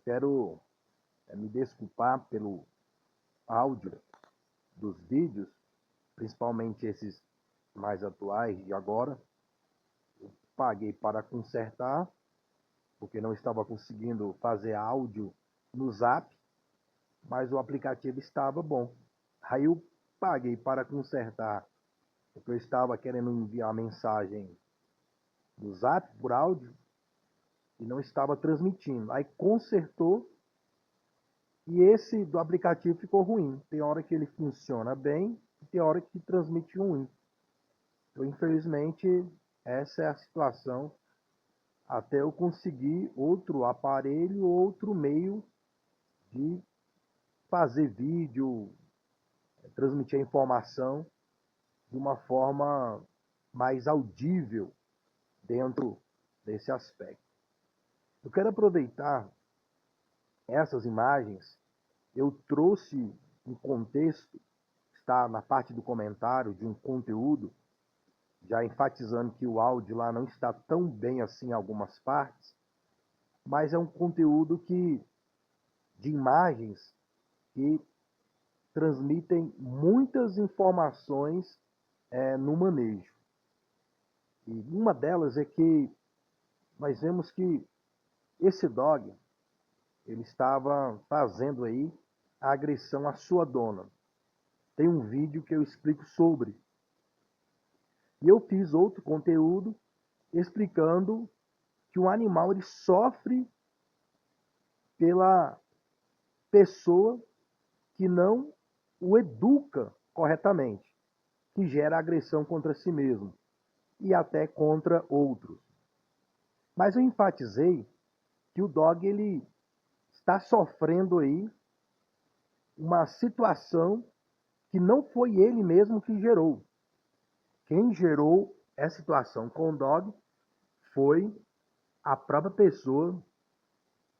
quero me desculpar pelo áudio dos vídeos, principalmente esses mais atuais de agora. Eu paguei para consertar, porque não estava conseguindo fazer áudio no Zap, mas o aplicativo estava bom. Aí eu paguei para consertar, porque eu estava querendo enviar mensagem no Zap por áudio e não estava transmitindo. Aí consertou e esse do aplicativo ficou ruim. Tem hora que ele funciona bem e tem hora que transmite ruim. Então, infelizmente, essa é a situação até eu conseguir outro aparelho, outro meio de fazer vídeo, transmitir a informação de uma forma mais audível dentro desse aspecto. Eu quero aproveitar essas imagens, eu trouxe um contexto, está na parte do comentário de um conteúdo, já enfatizando que o áudio lá não está tão bem assim em algumas partes, mas é um conteúdo de imagens que transmitem muitas informações no manejo. E uma delas é que nós vemos que esse dog, ele estava fazendo aí a agressão à sua dona. Tem um vídeo que eu explico sobre. E eu fiz outro conteúdo explicando que o animal ele sofre pela pessoa que não o educa corretamente, que gera agressão contra si mesmo e até contra outros. Mas eu enfatizei que o dog ele está sofrendo aí uma situação que não foi ele mesmo que gerou. Quem gerou essa situação com o dog foi a própria pessoa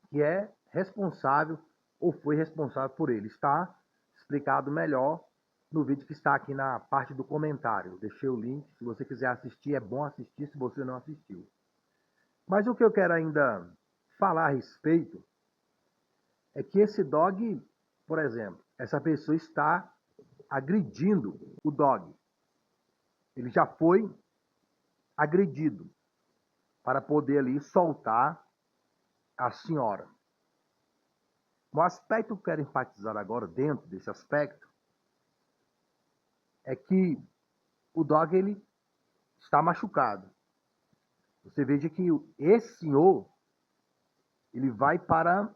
que é responsável ou foi responsável por ele. Está explicado melhor no vídeo que está aqui na parte do comentário. Deixei o link, se você quiser assistir, é bom assistir se você não assistiu. Mas o que eu quero ainda falar a respeito é que esse dog, por exemplo, essa pessoa está agredindo o dog. Ele já foi agredido para poder ali soltar a senhora. O aspecto que eu quero enfatizar agora, dentro desse aspecto, é que o dog ele está machucado. Você veja que esse senhor ele vai para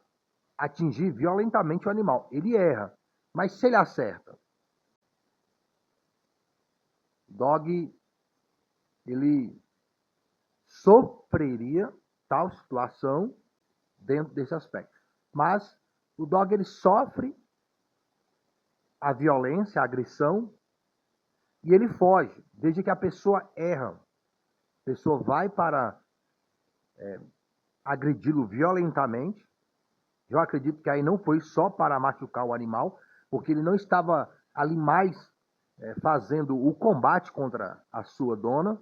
atingir violentamente o animal. Ele erra, mas se ele acerta, o dog ele sofreria tal situação dentro desse aspecto. Mas o dog ele sofre a violência, a agressão, e ele foge. Desde que a pessoa erra, a pessoa vai para agredi-lo violentamente. Eu acredito que aí não foi só para machucar o animal, porque ele não estava ali mais fazendo o combate contra a sua dona.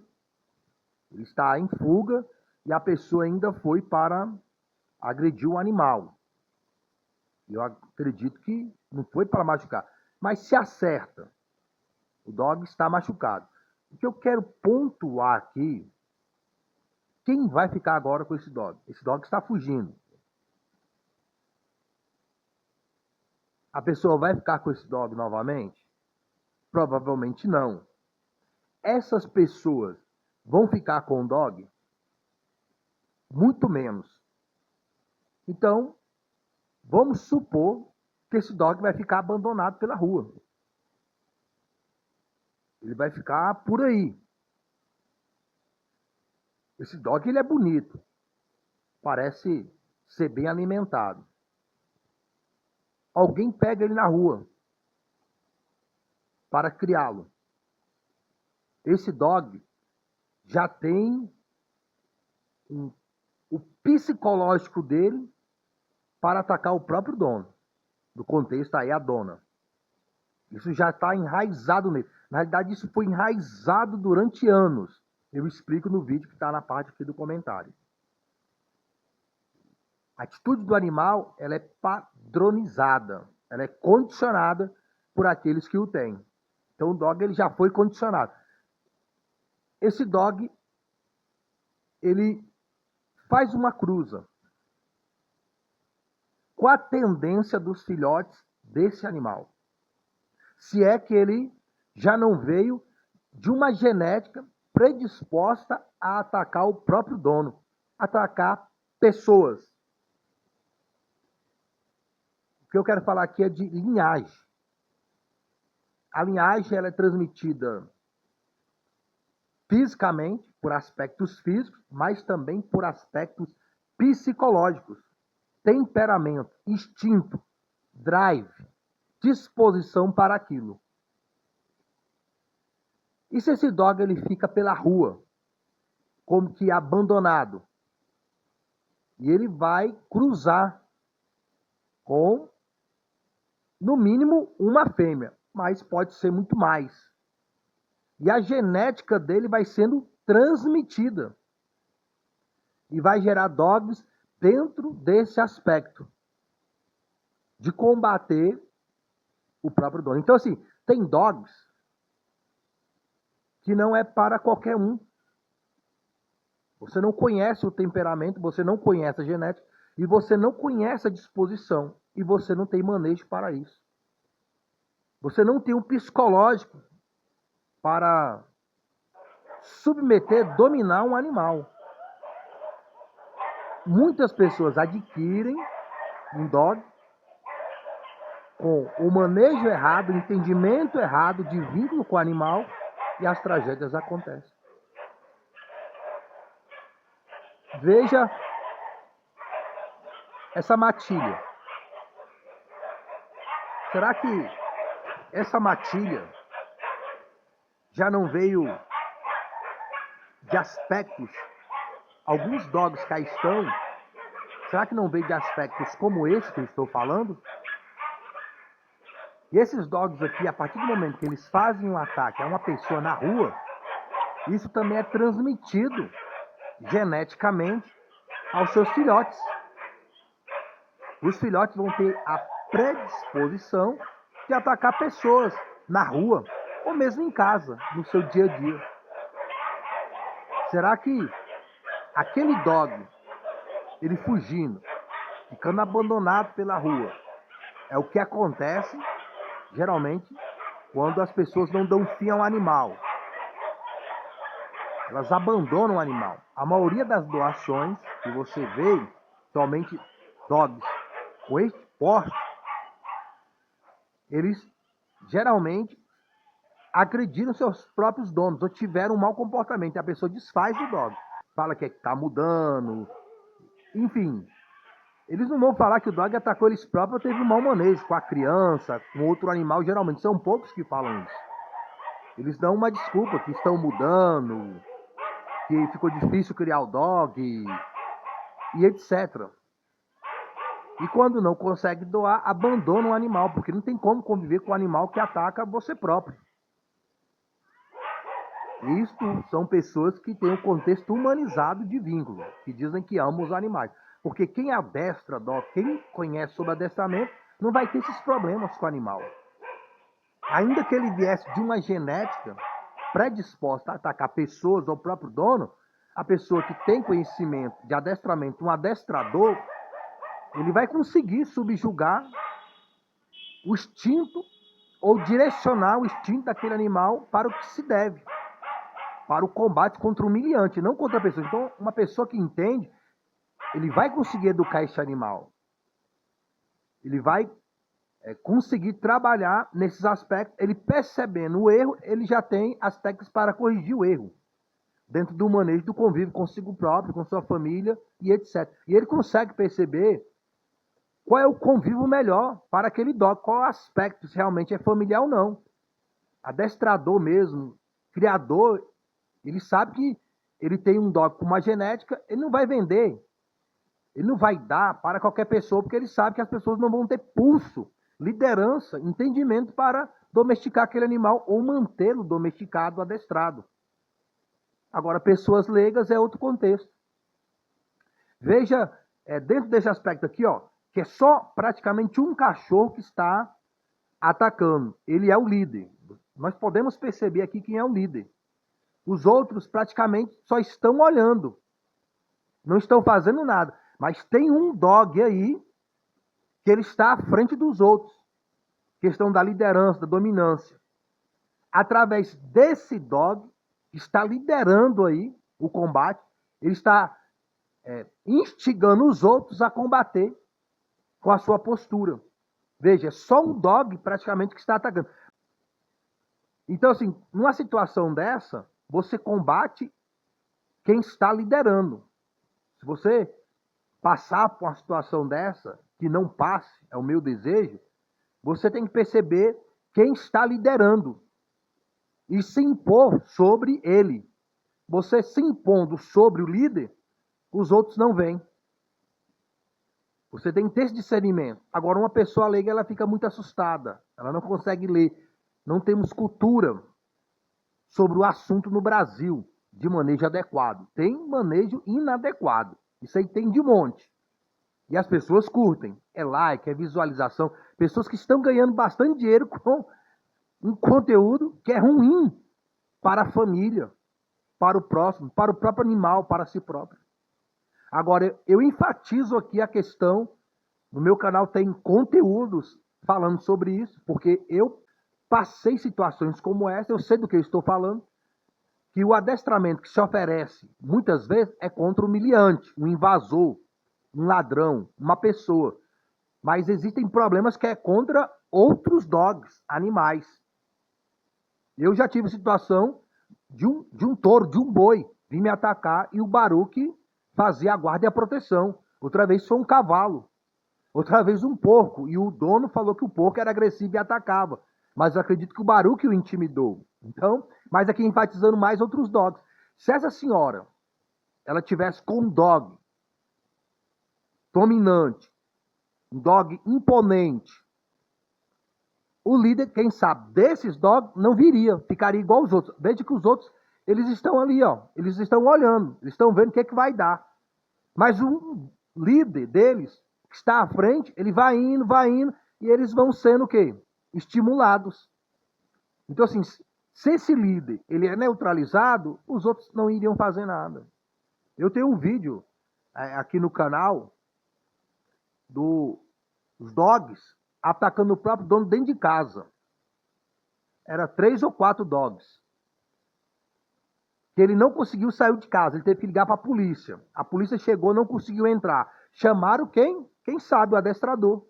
Ele está em fuga e a pessoa ainda foi para agredir o animal. Eu acredito que não foi para machucar, mas se acerta. O dog está machucado. O que eu quero pontuar aqui, quem vai ficar agora com esse dog? Esse dog está fugindo. A pessoa vai ficar com esse dog novamente? Provavelmente não. Essas pessoas vão ficar com o dog? Muito menos. Então, vamos supor que esse dog vai ficar abandonado pela rua. Ele vai ficar por aí. Esse dog ele é bonito. Parece ser bem alimentado. Alguém pega ele na rua para criá-lo. Esse dog já tem o psicológico dele para atacar o próprio dono. No contexto aí, a dona. Isso já está enraizado nele. Na realidade, isso foi enraizado durante anos. Eu explico no vídeo que está na parte aqui do comentário. A atitude do animal, ela é padronizada, ela é condicionada por aqueles que o têm. Então o dog ele já foi condicionado. Esse dog, ele faz uma cruza com a tendência dos filhotes desse animal. Se é que ele já não veio de uma genética predisposta a atacar o próprio dono, atacar pessoas. O que eu quero falar aqui é de linhagem. A linhagem ela é transmitida fisicamente, por aspectos físicos, mas também por aspectos psicológicos. Temperamento, instinto, drive, disposição para aquilo. E se esse dog ele fica pela rua, como que abandonado, e ele vai cruzar com, no mínimo, uma fêmea, mas pode ser muito mais. E a genética dele vai sendo transmitida. E vai gerar dogs dentro desse aspecto de combater o próprio dono. Então, assim, tem dogs que não é para qualquer um. Você não conhece o temperamento, você não conhece a genética, e você não conhece a disposição, e você não tem manejo para isso. Você não tem um psicológico para submeter, dominar um animal. Muitas pessoas adquirem um dog com o manejo errado, o entendimento errado de vínculo com o animal e as tragédias acontecem. Veja essa matilha. Será que essa matilha já não veio de aspectos, alguns dogs que aí estão, será que não veio de aspectos como esse que eu estou falando? E esses dogs aqui, a partir do momento que eles fazem um ataque a uma pessoa na rua, isso também é transmitido geneticamente aos seus filhotes. Os filhotes vão ter a predisposição de atacar pessoas na rua ou mesmo em casa, no seu dia a dia. Será que aquele dog, ele fugindo, ficando abandonado pela rua, é o que acontece geralmente quando as pessoas não dão fim ao animal? Elas abandonam o animal. A maioria das doações que você vê, somente dogs com este porte, eles geralmente agrediram seus próprios donos ou tiveram um mau comportamento. E a pessoa desfaz o dog. Fala que está mudando. Enfim, eles não vão falar que o dog atacou eles próprios ou teve um mau manejo com a criança, com outro animal. Geralmente são poucos que falam isso. Eles dão uma desculpa que estão mudando, que ficou difícil criar o dog e etc. E quando não consegue doar, abandona o animal, porque não tem como conviver com o animal que ataca você próprio. Isto são pessoas que têm um contexto humanizado de vínculo, que dizem que amam os animais. Porque quem adestra dog, quem conhece sobre adestramento, não vai ter esses problemas com o animal. Ainda que ele viesse de uma genética predisposta a atacar pessoas ou o próprio dono, a pessoa que tem conhecimento de adestramento, um adestrador, ele vai conseguir subjugar o instinto ou direcionar o instinto daquele animal para o que se deve, para o combate contra o humilhante, não contra a pessoa. Então, uma pessoa que entende, ele vai conseguir educar esse animal. Ele vai conseguir trabalhar nesses aspectos. Ele percebendo o erro, ele já tem aspectos para corrigir o erro, dentro do manejo do convívio consigo próprio, com sua família e etc. E ele consegue perceber qual é o convívio melhor para aquele dog, qual aspecto, se realmente é familiar ou não. Adestrador mesmo, criador, ele sabe que ele tem um dog com uma genética, ele não vai vender, ele não vai dar para qualquer pessoa, porque ele sabe que as pessoas não vão ter pulso, liderança, entendimento para domesticar aquele animal ou mantê-lo domesticado, adestrado. Agora, pessoas leigas é outro contexto. Veja dentro desse aspecto aqui, ó, que é só praticamente um cachorro que está atacando. Ele é o líder. Nós podemos perceber aqui quem é o líder. Os outros praticamente só estão olhando. Não estão fazendo nada. Mas tem um dog aí que ele está à frente dos outros. Questão da liderança, da dominância. Através desse dog, que está liderando aí o combate, ele está instigando os outros a combater com a sua postura. Veja, é só um dog praticamente que está atacando. Então, assim, numa situação dessa, você combate quem está liderando. Se você passar por uma situação dessa, que não passe, é o meu desejo, você tem que perceber quem está liderando e se impor sobre ele. Você se impondo sobre o líder, os outros não vêm. Você tem que ter esse discernimento. Agora, uma pessoa leiga, ela fica muito assustada. Ela não consegue ler. Não temos cultura sobre o assunto no Brasil de manejo adequado. Tem manejo inadequado. Isso aí tem de monte. E as pessoas curtem. É like, é visualização. Pessoas que estão ganhando bastante dinheiro com um conteúdo que é ruim para a família, para o próximo, para o próprio animal, para si próprio. Agora, eu enfatizo aqui a questão, no meu canal tem conteúdos falando sobre isso, porque eu passei situações como essa, eu sei do que eu estou falando, que o adestramento que se oferece, muitas vezes, é contra o humilhante, um invasor, um ladrão, uma pessoa. Mas existem problemas que é contra outros dogs, animais. Eu já tive situação de um touro, de um boi, vir me atacar e o Baruque fazia a guarda e a proteção. Outra vez foi um cavalo. Outra vez um porco. E o dono falou que o porco era agressivo e atacava. Mas eu acredito que o Baruque o intimidou. Então, mas aqui enfatizando mais outros dogs. Se essa senhora, ela tivesse com um dog dominante, um dog imponente, o líder, quem sabe, desses dogs não viria, ficaria igual os outros. Veja que os outros, eles estão ali, ó, eles estão olhando, eles estão vendo o que é que vai dar. Mas o líder deles, que está à frente, ele vai indo, e eles vão sendo o quê? Estimulados. Então, assim, se esse líder ele é neutralizado, os outros não iriam fazer nada. Eu tenho um vídeo aqui no canal dos dogs atacando o próprio dono dentro de casa. Era 3 ou 4 dogs. Que ele não conseguiu sair de casa, ele teve que ligar para a polícia. A polícia chegou, não conseguiu entrar. Chamaram quem? Quem sabe, o adestrador.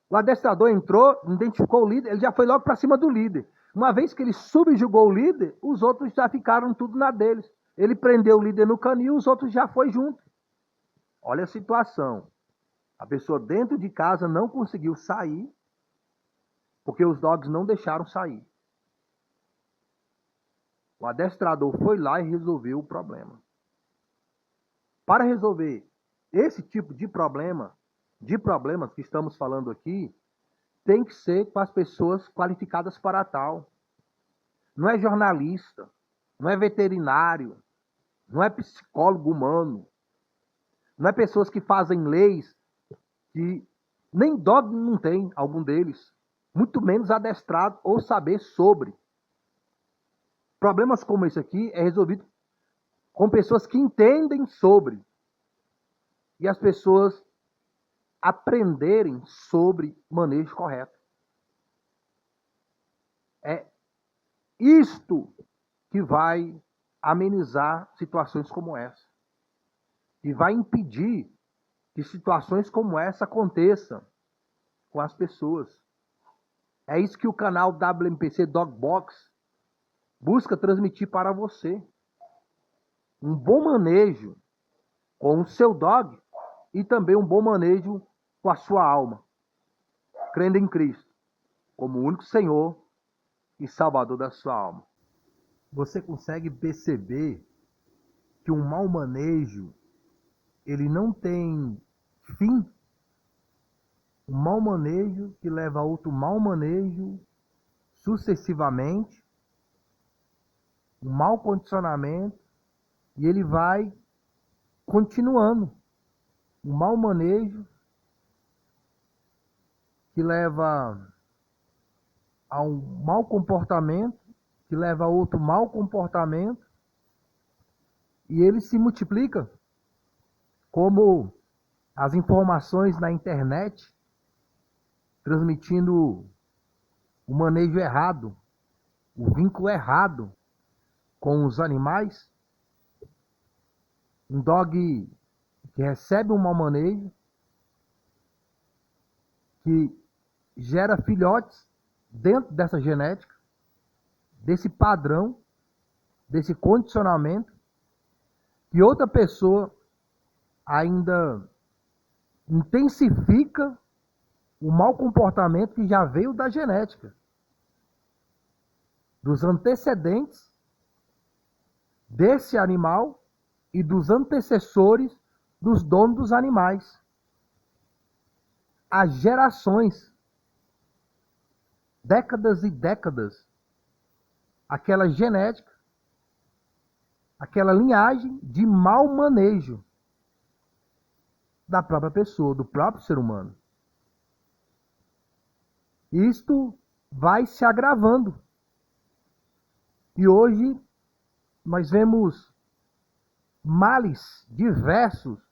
O adestrador entrou, identificou o líder, ele já foi logo para cima do líder. Uma vez que ele subjugou o líder, os outros já ficaram tudo na deles. Ele prendeu o líder no canil, os outros já foi junto. Olha a situação. A pessoa dentro de casa não conseguiu sair, porque os dogs não deixaram sair. O adestrador foi lá e resolveu o problema. Para resolver esse tipo de problemas que estamos falando aqui, tem que ser com as pessoas qualificadas para tal. Não é jornalista, não é veterinário, não é psicólogo humano, não é pessoas que fazem leis que nem dog não tem, algum deles, muito menos adestrado ou saber sobre. Problemas como esse aqui é resolvido com pessoas que entendem sobre. E as pessoas aprenderem sobre manejo correto. É isto que vai amenizar situações como essa. E vai impedir que situações como essa aconteçam com as pessoas. É isso que o canal WMPC Dogbox busca transmitir para você. Um bom manejo com o seu dog e também um bom manejo com a sua alma, crendo em Cristo como o único Senhor e Salvador da sua alma. Você consegue perceber que um mau manejo ele não tem fim? Um mau manejo que leva a outro mau manejo sucessivamente, um mau condicionamento, e ele vai continuando. um mau manejo que leva a um mau comportamento, que leva a outro mau comportamento, e ele se multiplica, como as informações na internet, transmitindo o manejo errado, o vínculo errado com os animais. Um dog que recebe um mau manejo, que gera filhotes dentro dessa genética, desse padrão, desse condicionamento, que outra pessoa ainda intensifica o mau comportamento que já veio da genética, dos antecedentes desse animal e dos antecessores dos donos dos animais. Há gerações, décadas e décadas, aquela genética, aquela linhagem de mau manejo da própria pessoa, do próprio ser humano. Isto vai se agravando. E hoje nós vemos males diversos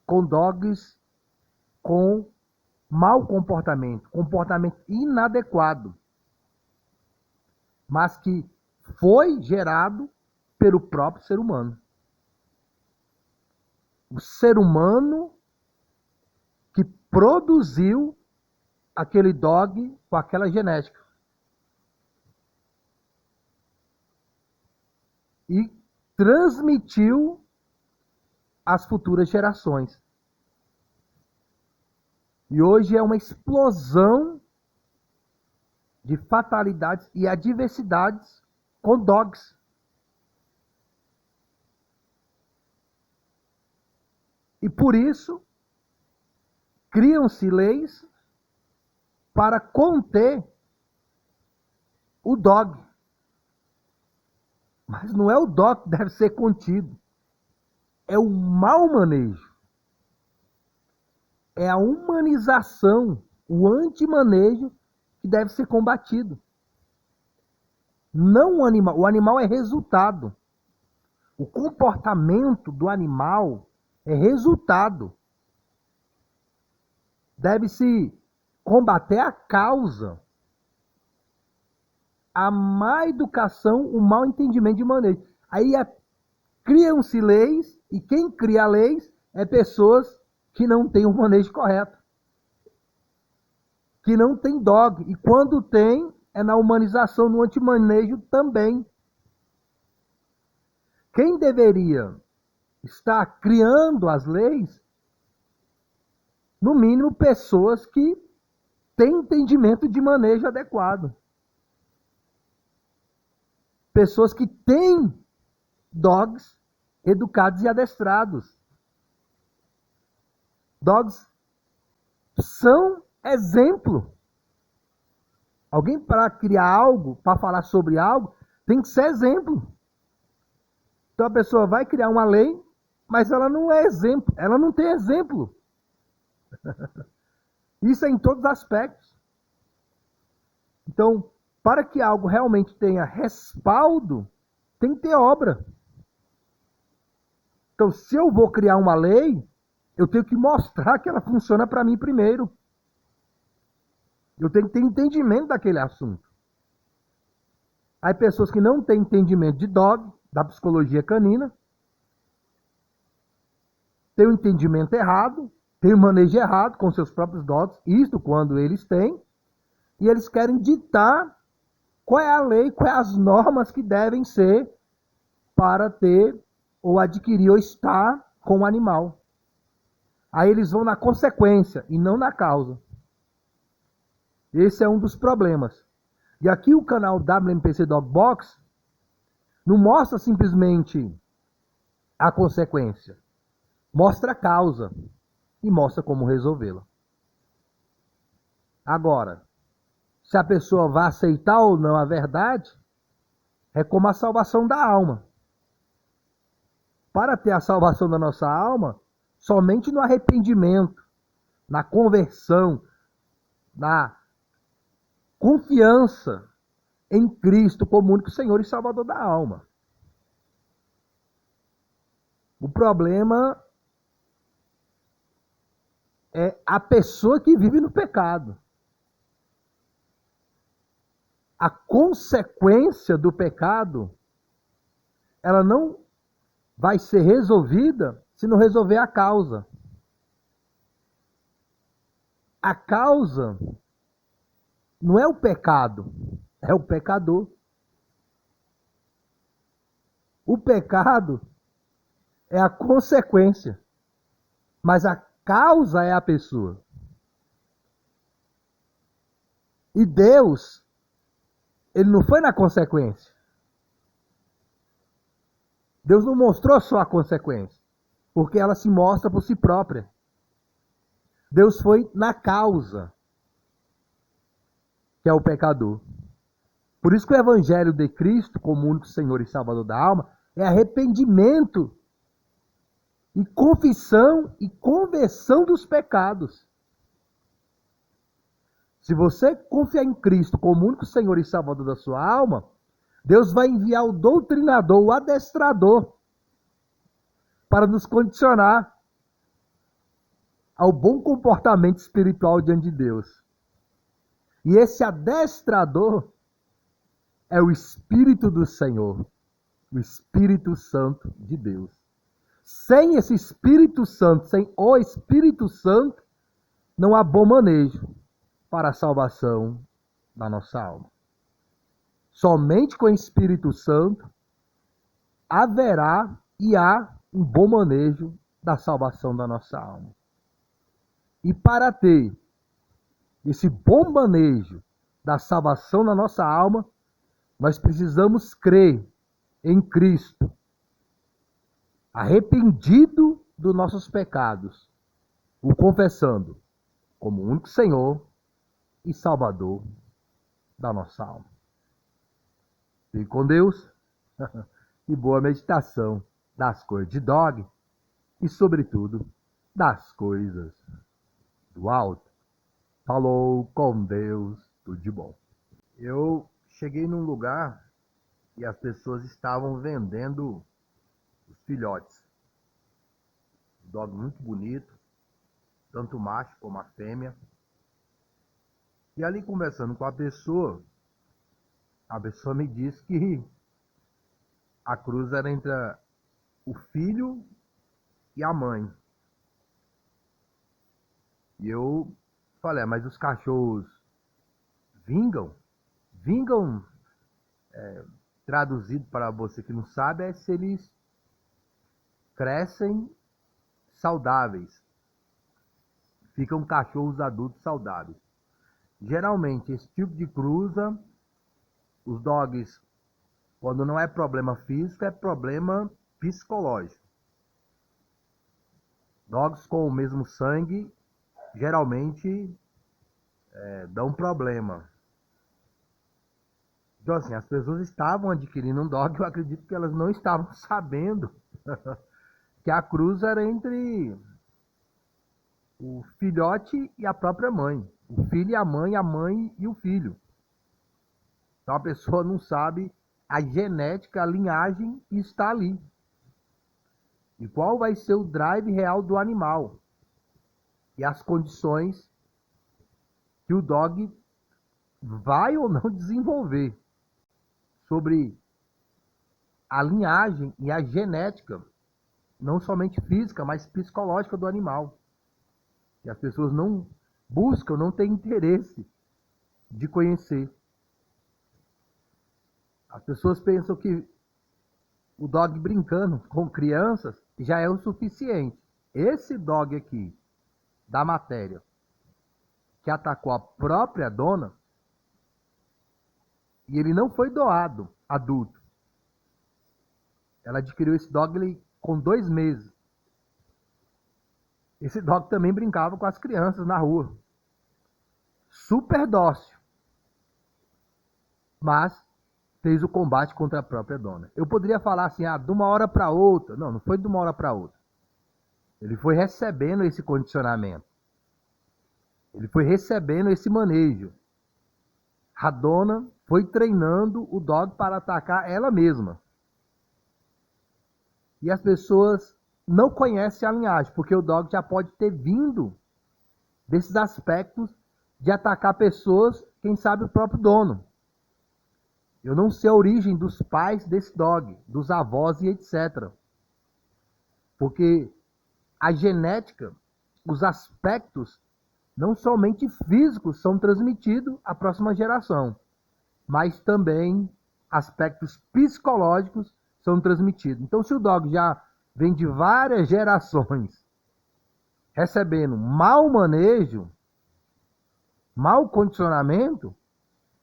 com dogs com mau comportamento, comportamento inadequado, mas que foi gerado pelo próprio ser humano. O ser humano que produziu aquele dog com aquela genética. E transmitiu às futuras gerações. E hoje é uma explosão de fatalidades e adversidades com dogs. E por isso, criam-se leis para conter o dog. Mas não é o dog que deve ser contido. É o mau manejo. É a humanização, o antimanejo que deve ser combatido. Não o animal. O animal é resultado. O comportamento do animal é resultado. Deve-se combater a causa. A má educação, o mau entendimento de manejo. Aí criam-se leis, e quem cria leis é pessoas que não têm o manejo correto. Que não tem dog. E quando tem, é na humanização, no antimanejo também. Quem deveria estar criando as leis, no mínimo, pessoas que têm entendimento de manejo adequado. Pessoas que têm dogs educados e adestrados. Dogs são exemplo. Alguém para criar algo, para falar sobre algo, tem que ser exemplo. Então a pessoa vai criar uma lei, mas ela não é exemplo. Ela não tem exemplo. Isso é em todos os aspectos. Então, para que algo realmente tenha respaldo, tem que ter obra. Então, se eu vou criar uma lei, eu tenho que mostrar que ela funciona para mim primeiro. Eu tenho que ter entendimento daquele assunto. Aí pessoas que não têm entendimento de dog, da psicologia canina, têm o entendimento errado, têm o manejo errado com seus próprios dogs, isto quando eles têm, e eles querem ditar qual é a lei, quais as normas que devem ser para ter ou adquirir ou estar com o animal. Aí eles vão na consequência e não na causa. Esse é um dos problemas. E aqui o canal WMPC Dog Box não mostra simplesmente a consequência. Mostra a causa e mostra como resolvê-la. Agora, se a pessoa vai aceitar ou não a verdade, é como a salvação da alma. Para ter a salvação da nossa alma, Somente no arrependimento, na conversão, na confiança em Cristo como único Senhor e Salvador da alma. O problema é a pessoa que vive no pecado. A consequência do pecado, ela não vai ser resolvida se não resolver a causa. A causa não é o pecado, é o pecador. O pecado é a consequência, mas a causa é a pessoa. E Deus, ele não foi na consequência. Deus não mostrou só a consequência, porque ela se mostra por si própria. Deus foi na causa, que é o pecador. Por isso que o Evangelho de Cristo, como único Senhor e Salvador da alma, é arrependimento e confissão e conversão dos pecados. Se você confiar em Cristo como único Senhor e Salvador da sua alma, Deus vai enviar o doutrinador, o adestrador, para nos condicionar ao bom comportamento espiritual diante de Deus. E esse adestrador é o Espírito do Senhor, o Espírito Santo de Deus. Sem esse Espírito Santo, sem o Espírito Santo, não há bom manejo para a salvação da nossa alma. Somente com o Espírito Santo haverá e há um bom manejo da salvação da nossa alma. E para ter esse bom manejo da salvação da nossa alma, nós precisamos crer em Cristo, arrependido dos nossos pecados, o confessando como único Senhor e Salvador da nossa alma. Fique com Deus e boa meditação das coisas de Dog e, sobretudo, das coisas do alto. Falou com Deus, tudo de bom. Eu cheguei num lugar e as pessoas estavam vendendo os filhotes. Um dog muito bonito, tanto o macho como a fêmea. E ali conversando com a pessoa me disse que a cruz era entre o filho e a mãe. E eu falei, mas os cachorros vingam? Vingam, traduzido para você que não sabe, é se eles crescem saudáveis. Ficam cachorros adultos saudáveis. Geralmente, esse tipo de cruza, os dogs, quando não é problema físico, é problema psicológico. Dogs com o mesmo sangue, geralmente, dão problema. Então, assim, as pessoas estavam adquirindo um dog, eu acredito que elas não estavam sabendo que a cruz era entre o filhote e a própria mãe. O filho e a mãe e o filho. Então a pessoa não sabe a genética, a linhagem que está ali. E qual vai ser o drive real do animal. E as condições que o dog vai ou não desenvolver. Sobre a linhagem e a genética, não somente física, mas psicológica do animal. E as pessoas não buscam, não têm interesse de conhecer. As pessoas pensam que o dog brincando com crianças já é o suficiente. Esse dog aqui, da matéria, que atacou a própria dona, e ele não foi doado adulto. Ela adquiriu esse dog com 2 meses. Esse dog também brincava com as crianças na rua. Super dócil. Mas fez o combate contra a própria dona. Eu poderia falar assim, de uma hora para outra. Não, não foi de uma hora para outra. Ele foi recebendo esse condicionamento. Ele foi recebendo esse manejo. A dona foi treinando o dog para atacar ela mesma. E as pessoas não conhecem a linhagem, porque o dog já pode ter vindo desses aspectos de atacar pessoas, quem sabe o próprio dono. Eu não sei a origem dos pais desse dog, dos avós e etc. Porque a genética, os aspectos, não somente físicos, são transmitidos à próxima geração, mas também aspectos psicológicos são transmitidos. Então, se o dog já vem de várias gerações recebendo mau manejo, mau condicionamento,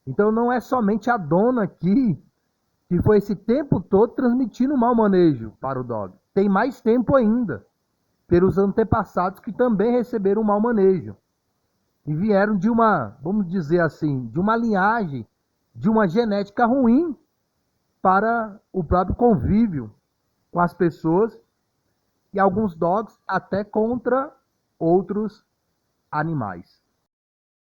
então não é somente a dona aqui que foi esse tempo todo transmitindo mau manejo para o dog. Tem mais tempo ainda, pelos antepassados que também receberam mau manejo. E vieram de uma, vamos dizer assim, de uma linhagem, de uma genética ruim para o próprio convívio com as pessoas e alguns dogs até contra outros animais.